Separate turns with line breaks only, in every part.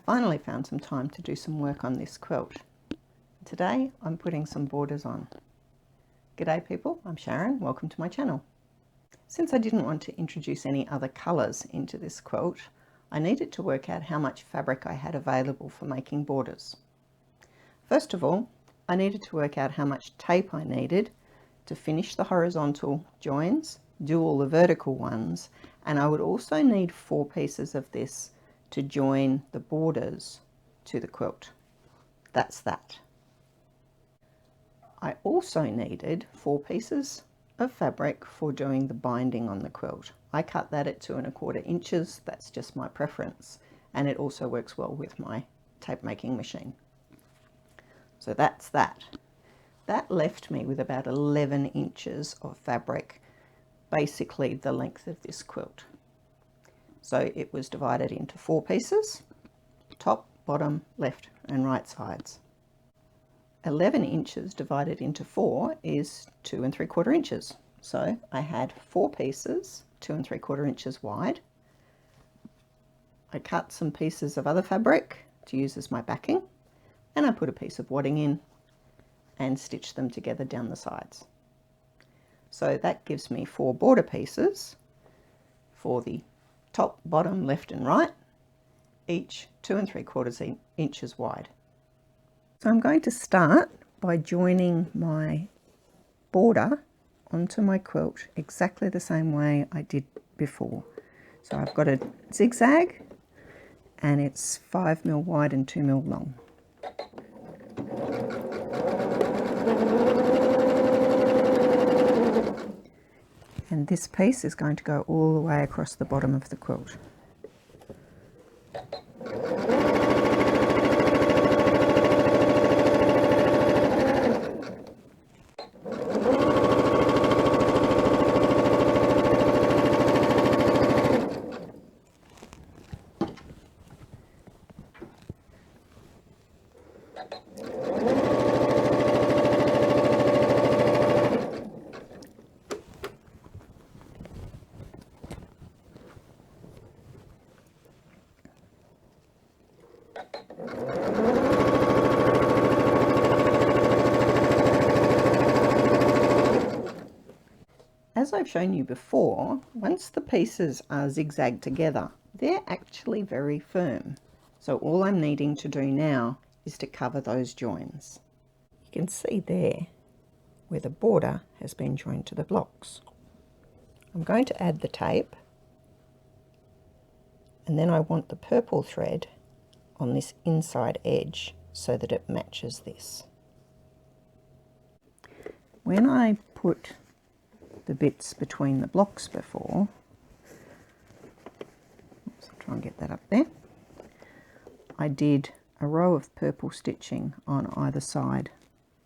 finally found some time to do some work on this quilt. Today I'm putting some borders on. G'day people, I'm Sharon, welcome to my channel. Since I didn't want to introduce any other colours into this quilt, I needed to work out how much fabric I had available for making borders. First of all, I needed to work out how much tape I needed to finish the horizontal joins, do all the vertical ones, and I would also need 4 pieces of this to join the borders to the quilt. That's that. I also needed 4 pieces of fabric for doing the binding on the quilt. I cut that at 2 1/4 inches. That's just my preference, and it also works well with my tape making machine. So that's that. That left me with about 11 inches of fabric, basically the length of this quilt. So it was divided into 4 pieces, top, bottom, left and right sides. 11 inches divided into 4 is 2 3/4 inches. So I had 4 pieces, 2 3/4 inches wide. I cut some pieces of other fabric to use as my backing, and I put a piece of wadding in and stitched them together down the sides. So that gives me 4 border pieces for the top, bottom, left and right, each 2 3/4 inches wide. So I'm going to start by joining my border onto my quilt exactly the same way I did before. So I've got a zigzag and it's 5mm wide and 2mm long. And this piece is going to go all the way across the bottom of the quilt. As I've shown you before, once the pieces are zigzagged together, they're actually very firm. So all I'm needing to do now is to cover those joins. You can see there where the border has been joined to the blocks. I'm going to add the tape, and then I want the purple thread on this inside edge so that it matches this. When I put the bits between the blocks before, let's try and get that up there, I did a row of purple stitching on either side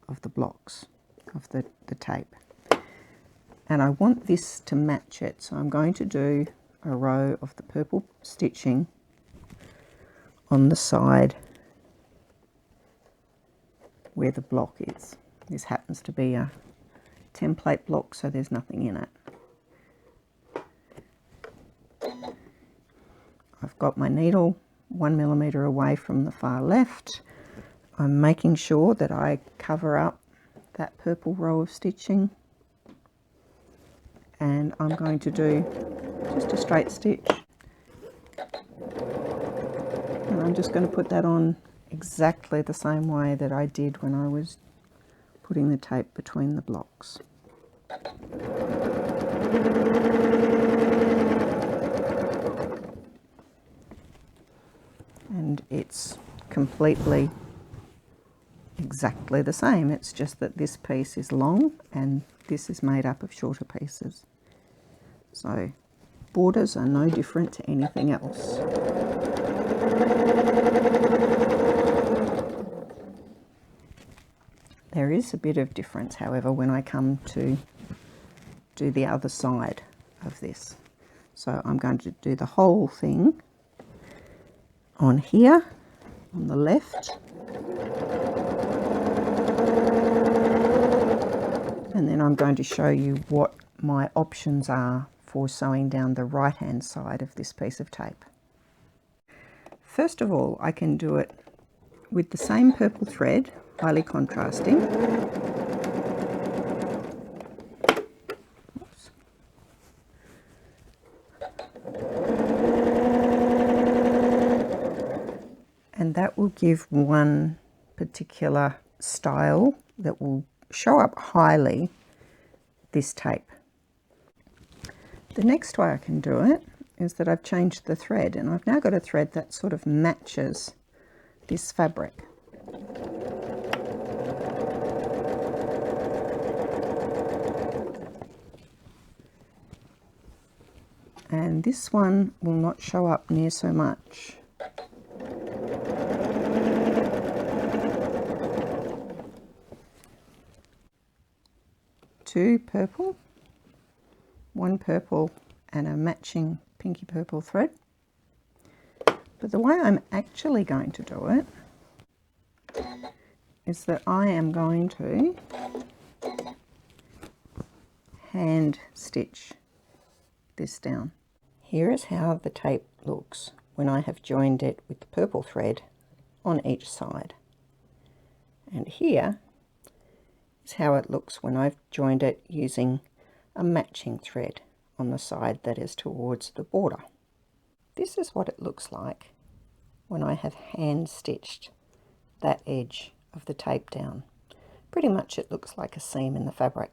of the blocks of the tape, and I want this to match it, so I'm going to do a row of the purple stitching on the side where the block is. This happens to be a template block, so there's nothing in it. I've got my needle 1mm away from the far left. I'm making sure that I cover up that purple row of stitching, and I'm going to do just a straight stitch, and I'm just going to put that on exactly the same way that I did when I was putting the tape between the blocks. And it's completely exactly the same. It's just that this piece is long and this is made up of shorter pieces. So borders are no different to anything else. There is a bit of difference, however, when I come to do the other side of this. So I'm going to do the whole thing on here, on the left, and then I'm going to show you what my options are for sewing down the right hand side of this piece of tape. first of all, I can do it with the same purple thread, highly contrasting. Oops. And that will give one particular style that will show up highly this tape. The next way I can do it is that I've changed the thread, and I've now got a thread that sort of matches this fabric. And this one will not show up near so much. Two purple, one purple and a matching pinky purple thread. But the way I'm actually going to do it is that I am going to hand stitch this down. Here is how the tape looks when I have joined it with the purple thread on each side. And here is how it looks when I've joined it using a matching thread on the side that is towards the border. This is what it looks like when I have hand stitched that edge of the tape down. Pretty much it looks like a seam in the fabric.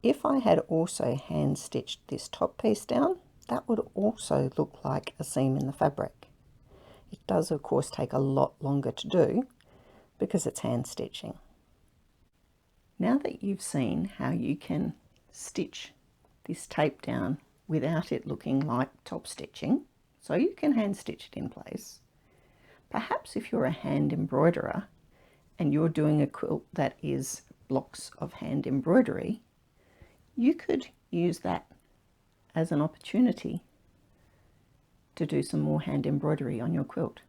If I had also hand stitched this top piece down, that would also look like a seam in the fabric. It does of course take a lot longer to do because it's hand stitching. Now that you've seen how you can stitch this tape down without it looking like top stitching, so you can hand stitch it in place, perhaps if you're a hand embroiderer and you're doing a quilt that is blocks of hand embroidery, you could use that as an opportunity to do some more hand embroidery on your quilt.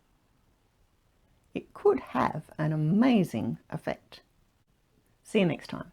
It could have an amazing effect. See you next time.